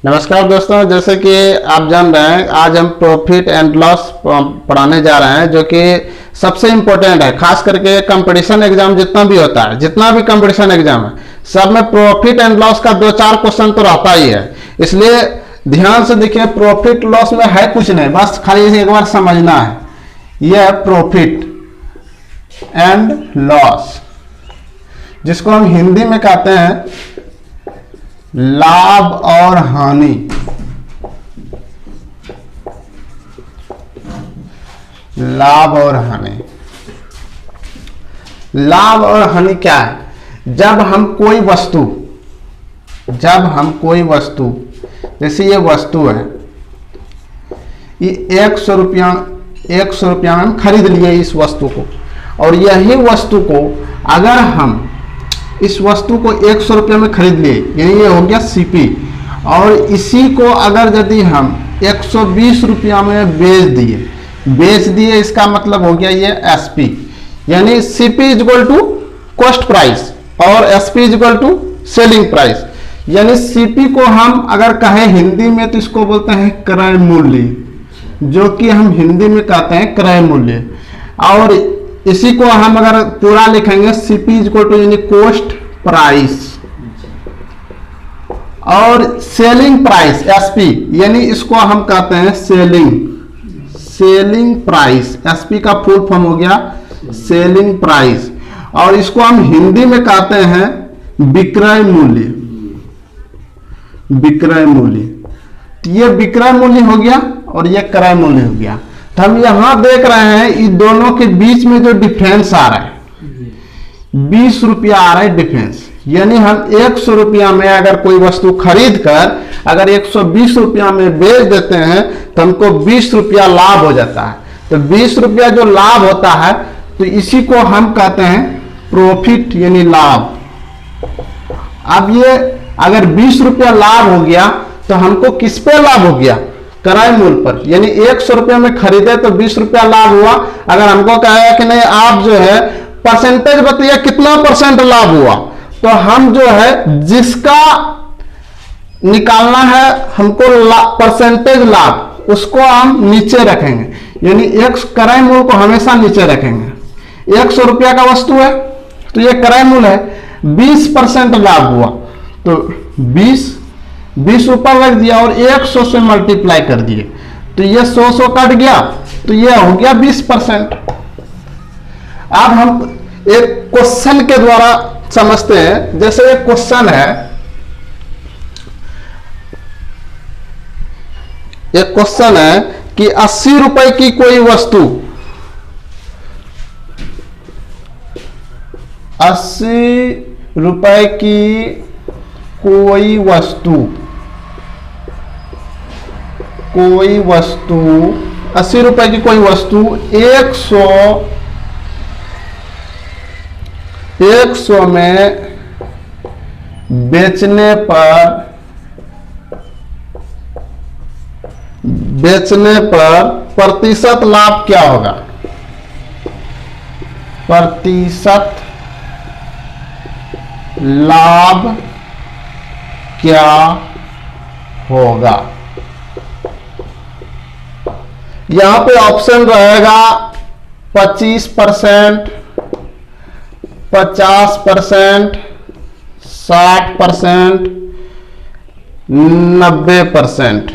नमस्कार दोस्तों, जैसे कि आप जान रहे हैं आज हम प्रॉफिट एंड लॉस पढ़ाने जा रहे हैं, जो कि सबसे इम्पोर्टेंट है। खास करके कंपटीशन एग्जाम जितना भी होता है, जितना भी कंपटीशन एग्जाम है, सब में प्रॉफिट एंड लॉस का 2-4 क्वेश्चन तो रहता ही है। इसलिए ध्यान से देखिए, प्रॉफिट लॉस में है कुछ नहीं, बस खाली इसे एक बार समझना है। यह है प्रॉफिट एंड लॉस, जिसको हम हिंदी में कहते हैं लाभ और हानि। लाभ और हानि, लाभ और हानि क्या है? जब हम कोई वस्तु जैसे ये वस्तु है, ये 100 रुपया में हम खरीद लिए इस वस्तु को, और यही वस्तु को अगर हम इस वस्तु को 100 रुपये में खरीद लिए, यानी ये हो गया सीपी, और इसी को अगर यदि हम 120 रुपया में बेच दिए, इसका मतलब हो गया ये एसपी, यानी CP is equal to cost price और SP is equal to selling price. यानी सीपी को हम अगर कहें हिंदी में तो इसको बोलते हैं क्रय मूल्य, जो कि हम हिंदी में कहते हैं क्रय मूल्य, और इसी को हम अगर पूरा लिखेंगे सीपी इज इक्वल टू यानी कॉस्ट प्राइस, और सेलिंग प्राइस एसपी, यानी इसको हम कहते हैं सेलिंग प्राइस। एसपी का फुल फॉर्म हो गया सेलिंग प्राइस, और इसको हम हिंदी में कहते हैं विक्रय मूल्य। तो ये विक्रय मूल्य हो गया और ये क्रय मूल्य हो गया। तो हम यहां देख रहे हैं इन दोनों के बीच में जो डिफरेंस आ रहा है, 20 रुपया आ रहा है डिफरेंस। यानी हम 100 रुपया में अगर कोई वस्तु खरीद कर अगर 120 रुपया में बेच देते हैं तो हमको 20 रुपया लाभ हो जाता है। तो 20 रुपया जो लाभ होता है, तो इसी को हम कहते हैं प्रॉफिट यानी लाभ। अब ये अगर 20 रुपया लाभ हो गया तो हमको किस पे लाभ हो गया? क्रय मूल्य पर। यानी 100 रुपया में खरीदे तो 20 रुपया लाभ हुआ। अगर हमको कहा कि नहीं आप जो है परसेंटेज बताइए कितना परसेंट लाभ हुआ, तो हम जो है जिसका निकालना है हमको परसेंटेज लाभ, उसको हम नीचे रखेंगे। यानी एक क्रय मूल्य को हमेशा नीचे रखेंगे। 100 रुपया का वस्तु है तो ये क्रय मूल्य है, 20% लाभ हुआ तो 20 ऊपर रख दिया और 100 से मल्टीप्लाई कर दिए, तो ये 100 कट गया, तो ये हो गया 20%। अब हम एक क्वेश्चन के द्वारा समझते हैं। जैसे एक क्वेश्चन है, एक क्वेश्चन है कि 80 रुपए की कोई वस्तु, 80 रुपए की कोई वस्तु 80 रुपए की कोई वस्तु 100 में बेचने पर प्रतिशत लाभ क्या होगा? प्रतिशत लाभ क्या होगा? यहां पे ऑप्शन रहेगा 25%, 50%, 60%, 90%,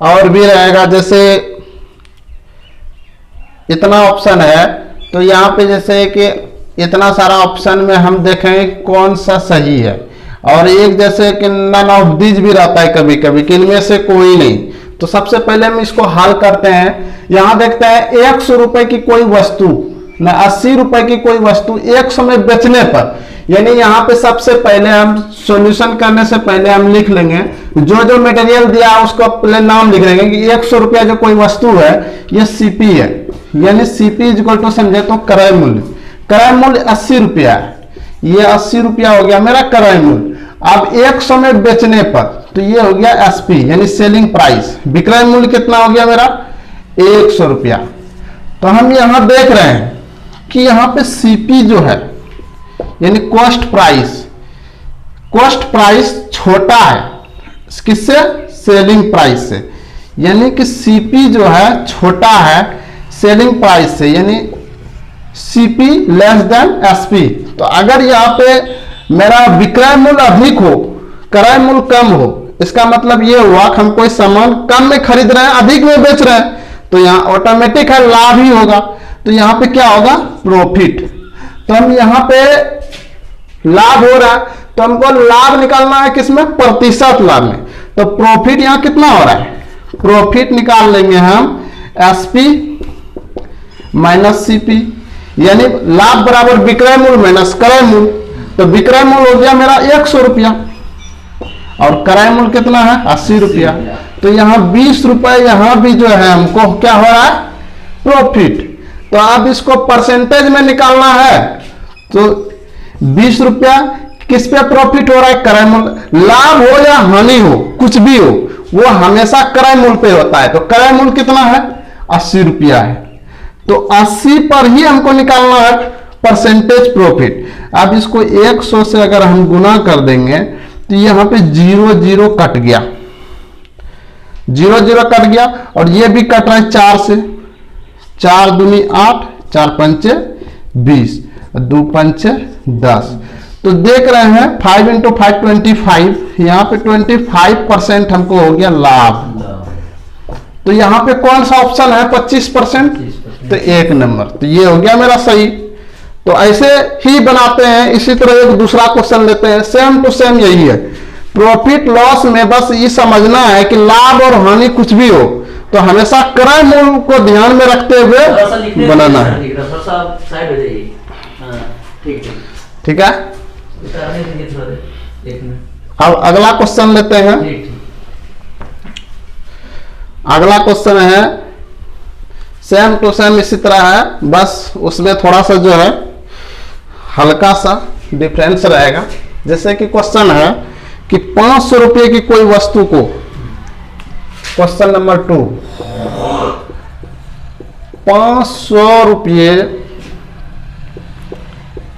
और भी रहेगा। जैसे इतना ऑप्शन है, तो यहां पे जैसे कि इतना सारा ऑप्शन में हम देखें कौन सा सही है, और एक जैसे कि नन ऑफ दीज भी रहता है कभी कभी कि इनमें से कोई नहीं। तो सबसे पहले हम इसको हल करते हैं। यहां देखते हैं 100 रुपए की कोई वस्तु न 80 रुपए की कोई वस्तु 100 में बेचने पर, यानी यहां पे सबसे पहले हम सॉल्यूशन करने से पहले हम लिख लेंगे जो मटेरियल दिया है उसको पहले नाम लिख लेंगे कि 100 रुपया जो कोई वस्तु है ये सीपी है, यानी सीपी इज इक्वल टू समझे तो क्रय मूल्य। क्रय मूल्य 80 रुपया है, ये 80 रुपया हो गया मेरा क्रय मूल्य। अब 100 में बेचने पर तो ये हो गया एसपी यानी सेलिंग प्राइस। विक्रय मूल्य कितना हो गया मेरा? 100 रुपया। तो हम यहां देख रहे हैं कि यहां पे सीपी जो है यानी कॉस्ट प्राइस छोटा है किससे, सेलिंग प्राइस से, यानी कि सीपी जो है छोटा है सेलिंग प्राइस से, यानी सीपी लेस देन एसपी। तो अगर यहाँ पे मेरा विक्रय मूल्य अधिक हो, क्रय मूल्य कम हो, इसका मतलब ये हुआ कि हम कोई सामान कम में खरीद रहे हैं, अधिक में बेच रहे हैं, तो यहाँ ऑटोमेटिक है लाभ ही होगा। तो यहाँ पे क्या होगा, प्रॉफिट। तो हम यहाँ पे लाभ हो रहा है, तो हमको लाभ निकालना है किसमें, प्रतिशत लाभ में। तो प्रॉफिट यहाँ कितना हो रहा है, प्रॉफिट निकाल लेंगे हम एसपी माइनस सीपी, यानी लाभ बराबर विक्रय मूल्य माइनस क्रय मूल्य। तो विक्रय मूल्य हो गया मेरा 100 रुपया और क्रय मूल्य कितना है 80 रुपया। तो यहाँ 20 रुपए यहाँ भी जो है हमको क्या हो रहा है, प्रॉफिट। तो अब इसको परसेंटेज में निकालना है, तो 20 रुपया किस पे प्रॉफिट हो रहा है, क्रय मूल्य। लाभ हो या हानि हो, कुछ भी हो, वो हमेशा क्रय मूल्य पे होता है। तो क्रय मूल्य कितना है 80 रुपया है, तो 80 पर ही हमको निकालना है परसेंटेज प्रॉफिट। अब इसको 100 से अगर हम गुना कर देंगे तो यहां पे 0 0 कट गया, 0 0 कट गया, और ये भी कट रहा है 4 से, 4 दूनी 8, 4 पंचे 20, 2 पंचे 10। तो देख रहे हैं 5 × 5 25, यहाँ पे 25% हमको हो गया लाभ। तो यहाँ पे कौन सा ऑप्शन है 25%, तो 1 नंबर। तो ये हो गया मेरा सही। तो ऐसे ही बनाते हैं। इसी तरह एक दूसरा क्वेश्चन लेते हैं, सेम टू सेम यही है। प्रॉफिट लॉस में बस ये समझना है कि लाभ और हानि कुछ भी हो तो हमेशा क्रय मूल्य को ध्यान में रखते हुए बनाना है। ठीक है, अब अगला क्वेश्चन लेते हैं। अगला क्वेश्चन है सेम टू सेम इसी तरह है, बस उसमें थोड़ा सा जो है हल्का सा डिफरेंस रहेगा। जैसे कि क्वेश्चन है कि 500 रुपये की कोई वस्तु को, क्वेश्चन नंबर 2, 500 रुपये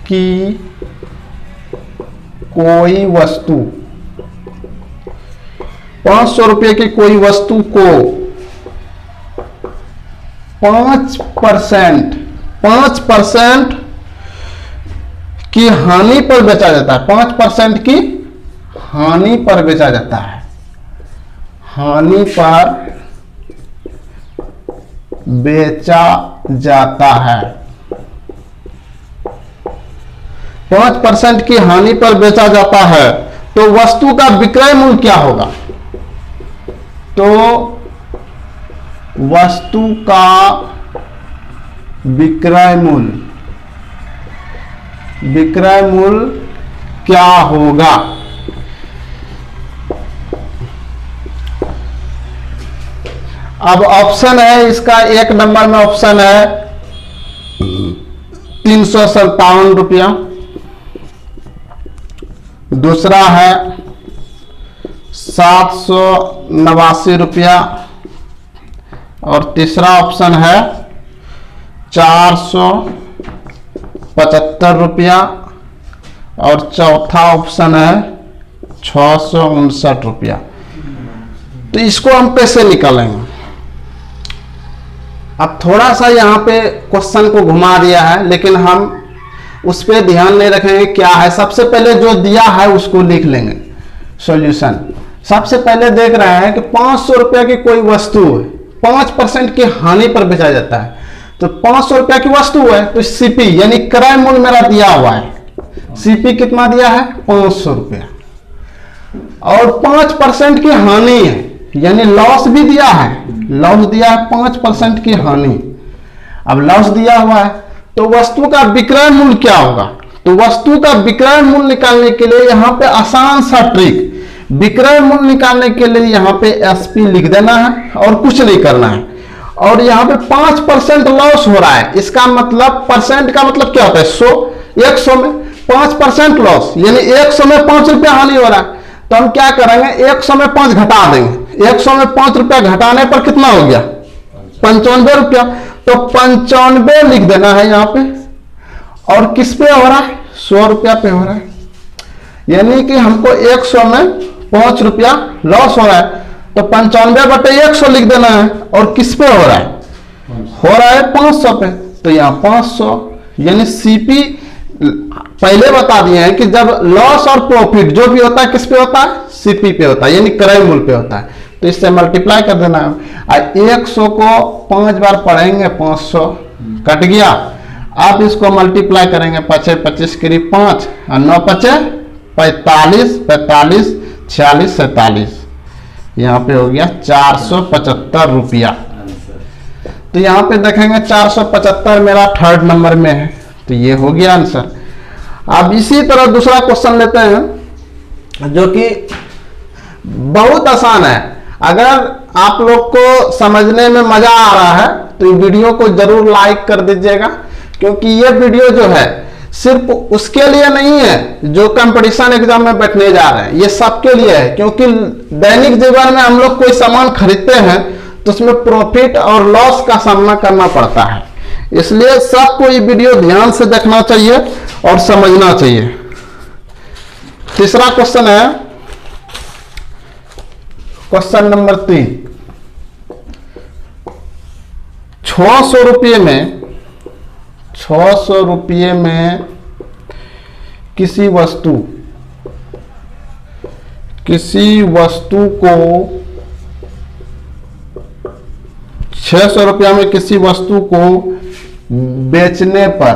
की कोई वस्तु, 500 रुपये की कोई वस्तु को 5% की हानि पर बेचा जाता है। 5% की हानि पर बेचा जाता है, हानि पर बेचा जाता है। 5% की हानि पर बेचा जाता है, तो वस्तु का विक्रय मूल्य क्या होगा? तो वस्तु का विक्रय मूल्य क्या होगा? अब ऑप्शन है इसका, 1 नंबर में ऑप्शन है 357 रुपया, दूसरा है 789 रुपया, और तीसरा ऑप्शन है 475 रुपया, और चौथा ऑप्शन है 659 रुपया। तो इसको हम कैसे निकालेंगे? अब थोड़ा सा यहाँ पे क्वेश्चन को घुमा दिया है, लेकिन हम उस पर ध्यान नहीं रखेंगे क्या है। सबसे पहले जो दिया है उसको लिख लेंगे सॉल्यूशन। सबसे पहले देख रहे हैं कि 500 रुपया की कोई वस्तु है, 5% की हानि पर बेचा जाता है। तो 500 रुपया की वस्तु है, तो सीपी यानी क्रय मूल्य मेरा दिया हुआ है। सीपी कितना दिया है? 500 रुपया, और 5% की हानि है, यानी लॉस भी दिया है। लॉस दिया है 5% की हानि। अब लॉस दिया हुआ है, तो वस्तु का विक्रय मूल्य क्या होगा? तो वस्तु का विक्रय मूल्य निकालने के लिए यहाँ पे आसान सा ट्रिक, विक्रय मूल्य निकालने के लिए यहाँ पे एसपी लिख देना है और कुछ नहीं करना है। और यहाँ पे 5% लॉस हो रहा है, इसका मतलब परसेंट का मतलब क्या होता है? 100, 100 में 5% लॉस, यानी 100 में 5 रुपया हानि हो रहा है। तो हम क्या करेंगे, 100 में 5 घटा देंगे। 100 में 5 रुपया घटाने पर कितना हो गया? 95 रुपया। तो 95 लिख देना है यहाँ पे, और किस पे हो रहा है? 100 रुपया पे हो रहा है। यानी कि हमको 100 में 5 रुपया लॉस हो रहा है, तो 95/100 लिख देना है। और किस पे हो रहा है? हो रहा है 500 पे, तो यहाँ 500 यानी सीपी पहले बता दिए हैं कि जब लॉस और प्रॉफिट जो भी होता है किस पे होता है? सीपी पे होता है, यानी क्रय मूल्य पे होता है। तो इससे मल्टीप्लाई कर देना है। 100 को 5 बार पढ़ेंगे, 500 कट गया। आप इसको मल्टीप्लाई करेंगे, 5 25 करीब 5 और 9 5 45 45 46 47, यहाँ पे हो गया 475 रुपया। तो यहाँ पे देखेंगे 475 मेरा थर्ड नंबर में है, तो ये हो गया आंसर। अब इसी तरह दूसरा क्वेश्चन लेते हैं जो कि बहुत आसान है। अगर आप लोग को समझने में मजा आ रहा है तो वीडियो को जरूर लाइक कर दीजिएगा, क्योंकि ये वीडियो जो है सिर्फ उसके लिए नहीं है जो कंपटीशन एग्जाम में बैठने जा रहे हैं, ये सबके लिए है। क्योंकि दैनिक जीवन में हम लोग कोई सामान खरीदते हैं तो उसमें प्रॉफिट और लॉस का सामना करना पड़ता है, इसलिए सबको ये वीडियो ध्यान से देखना चाहिए और समझना चाहिए। तीसरा क्वेश्चन है क्वेश्चन नंबर 3। 600 रुपये में किसी वस्तु को 600 रुपया में किसी वस्तु को बेचने पर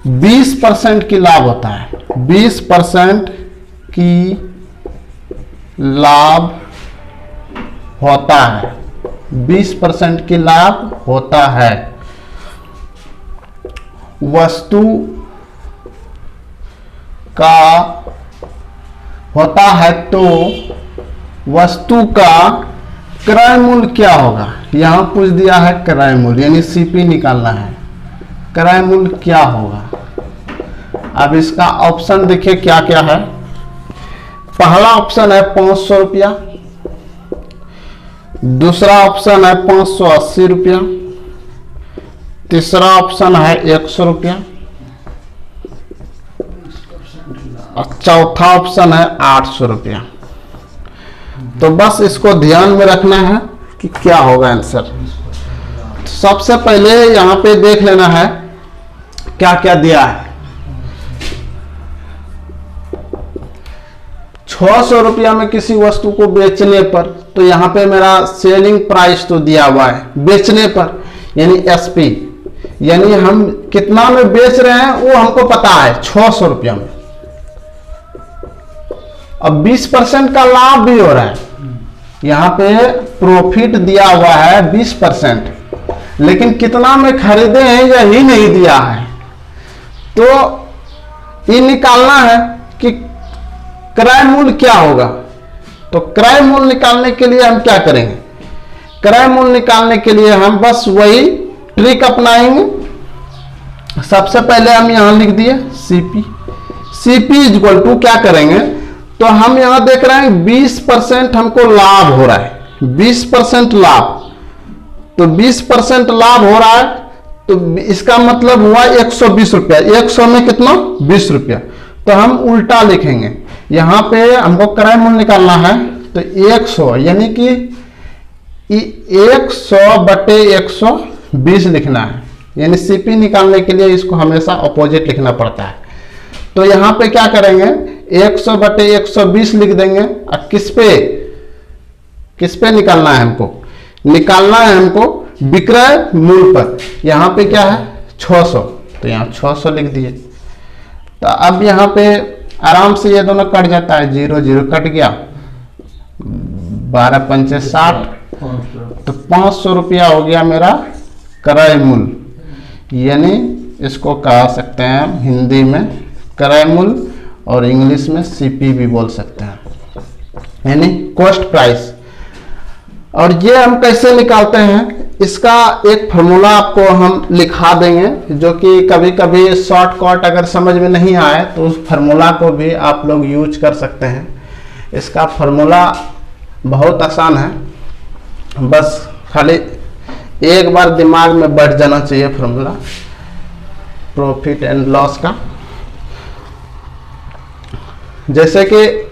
20% की लाभ होता है। 20% की लाभ होता है, 20% की लाभ होता है। वस्तु का होता है तो वस्तु का क्रय मूल्य क्या होगा? यहां पूछ दिया है क्रय मूल्य, यानी सीपी निकालना है। क्रय मूल्य क्या होगा? अब इसका ऑप्शन देखिए क्या क्या है। पहला ऑप्शन है 500 रुपया, दूसरा ऑप्शन है 580 रुपया, तीसरा ऑप्शन है 100 रुपया और चौथा ऑप्शन है 800 रुपया। तो बस इसको ध्यान में रखना है कि क्या होगा आंसर। सबसे पहले यहां पे देख लेना है क्या क्या दिया है। 600 रुपया में किसी वस्तु को बेचने पर, तो यहां पे मेरा सेलिंग प्राइस तो दिया हुआ है। बेचने पर यानी एसपी, यानी हम कितना में बेच रहे हैं वो हमको पता है, 600 रुपया में। अब 20% का लाभ भी हो रहा है, यहां पे प्रॉफिट दिया हुआ है 20%, लेकिन कितना में खरीदे हैं यही नहीं दिया है। तो ये निकालना है कि क्रय मूल्य क्या होगा। तो क्रय मूल्य निकालने के लिए हम क्या करेंगे? क्रय मूल्य निकालने के लिए हम बस वही ट्रिक अपनाएंगे। सबसे पहले हम यहां लिख दिए सीपी इज इक्वल टू क्या करेंगे, तो हम यहां देख रहे हैं 20% हमको लाभ हो रहा है, 20% लाभ। तो 20% लाभ हो रहा है, तो इसका मतलब हुआ 120 रुपया। 100 में कितना? 20 रुपया। तो हम उल्टा लिखेंगे, यहां पे हमको क्रय मूल्य निकालना है, तो 100 यानी कि 100/120 लिखना है। यानी सीपी निकालने के लिए इसको हमेशा अपोजिट लिखना पड़ता है। तो यहां पे क्या करेंगे, 100/120 लिख देंगे। और किस पे निकालना है हमको? निकालना है हमको विक्रय मूल्य पर। यहां पे क्या है? 600, तो यहां 600 लिख दिए। तो अब यहां पे आराम से ये दोनों कट जाता है, 0 0 कट गया, 12 पंचे 60, तो 500 रुपया हो गया मेरा क्रय मूल्य। यानी इसको कह सकते हैं हम हिंदी में क्रय मूल्य और इंग्लिश में सीपी भी बोल सकते हैं, यानी कॉस्ट प्राइस। और ये हम कैसे निकालते हैं, इसका एक फॉर्मूला आपको हम लिखा देंगे, जो कि कभी कभी शॉर्टकट अगर समझ में नहीं आए तो उस फार्मूला को भी आप लोग यूज कर सकते हैं। इसका फार्मूला बहुत आसान है, बस खाली एक बार दिमाग में बैठ जाना चाहिए फार्मूला प्रॉफिट एंड लॉस का। जैसे कि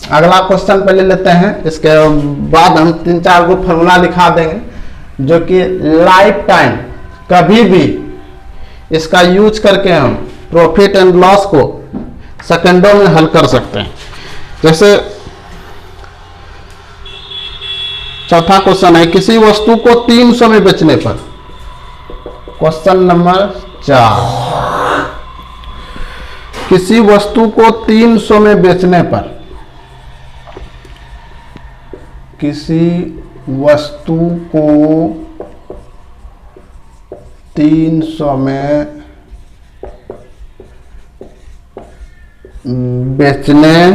अगला क्वेश्चन पहले लेते हैं, इसके बाद हम 3-4 को फॉर्मूला लिखा देंगे जो कि लाइफ टाइम कभी भी इसका यूज करके हम प्रॉफिट एंड लॉस को सेकंडों में हल कर सकते हैं। जैसे चौथा क्वेश्चन है, किसी वस्तु को 300 में बेचने पर, क्वेश्चन नंबर 4, किसी वस्तु को 300 में बेचने पर, किसी वस्तु को 300 में बेचने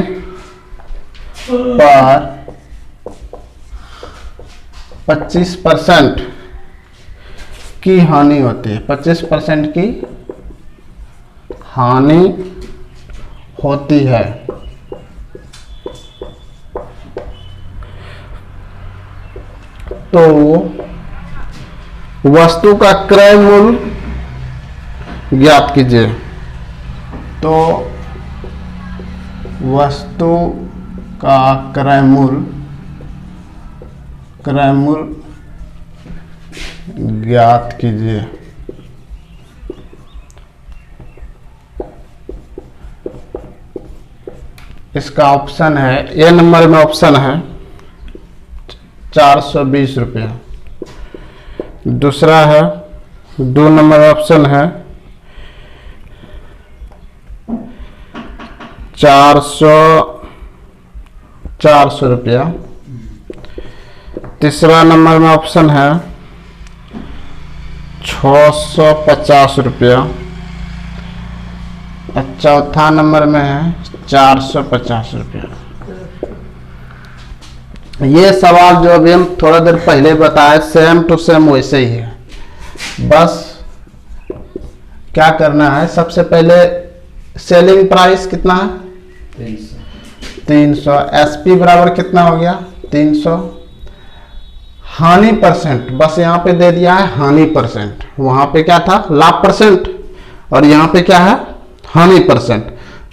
पर 25% की हानि होती है, 25% की हानि होती है। तो वस्तु का क्रय मूल्य ज्ञात कीजिए। तो वस्तु का क्रय मूल्य ज्ञात कीजिए। इसका ऑप्शन है, ए नंबर में ऑप्शन है 420 रुपया। दूसरा है 2 नंबर ऑप्शन है 400 रुपया। तीसरा नंबर में ऑप्शन है 650 रुपया। और चौथा नंबर में है 450 रुपया। ये सवाल जो अभी हम थोड़ा देर पहले बताए सेम टू सेम वैसे ही है। बस क्या करना है, सबसे पहले सेलिंग प्राइस कितना है 300, एसपी बराबर कितना हो गया 300, हानि परसेंट बस यहाँ पे दे दिया है हानि परसेंट, वहां पे क्या था लाभ परसेंट और यहाँ पे क्या है हानि परसेंट।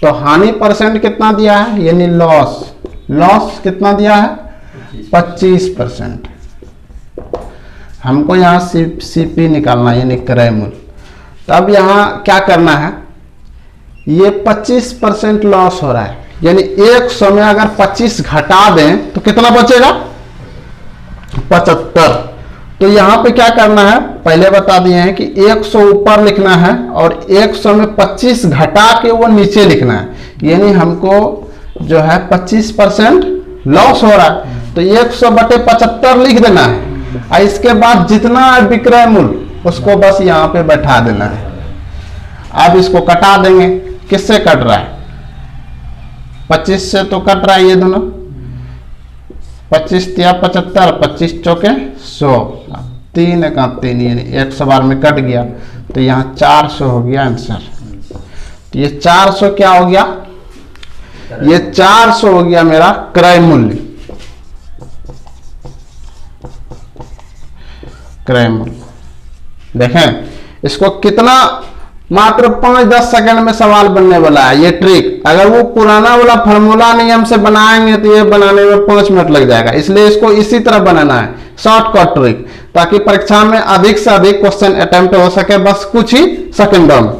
तो हानि परसेंट कितना दिया है यानी लॉस कितना दिया है 25%। हमको यहाँ सीपी निकालना है यानी क्रय मूल्य। तब यहाँ क्या करना है, ये 25% लॉस हो रहा है यानी 100 में अगर 25 घटा दें तो कितना बचेगा 75। तो यहाँ पे क्या करना है, पहले बता दिए हैं कि 100 ऊपर लिखना है और 100 में 25 घटा के वो नीचे लिखना है, यानी हमको जो है 25% लॉस हो रहा है तो 100/75 लिख देना है और इसके बाद जितना विक्रय मूल्य उसको बस यहाँ पे बैठा देना है। अब इसको कटा देंगे, किससे कट रहा है 25 से तो कट रहा है ये दोनों, 25 या 75, 25 चौके 100, 3 का 3 यानी 100 बार में कट गया तो यहाँ 400 हो गया आंसर। तो ये 400 क्या हो गया, ये 400 हो गया मेरा क्रय मूल्य। देखें इसको कितना मात्र 5-10 सेकंड में सवाल बनने वाला है। ये ट्रिक अगर वो पुराना वाला फार्मूला नियम से बनाएंगे तो ये बनाने में 5 मिनट लग जाएगा, इसलिए इसको इसी तरह बनाना है शॉर्टकट ट्रिक, ताकि परीक्षा में अधिक से अधिक क्वेश्चन अटेम्प्ट हो सके बस कुछ ही सेकंडों में।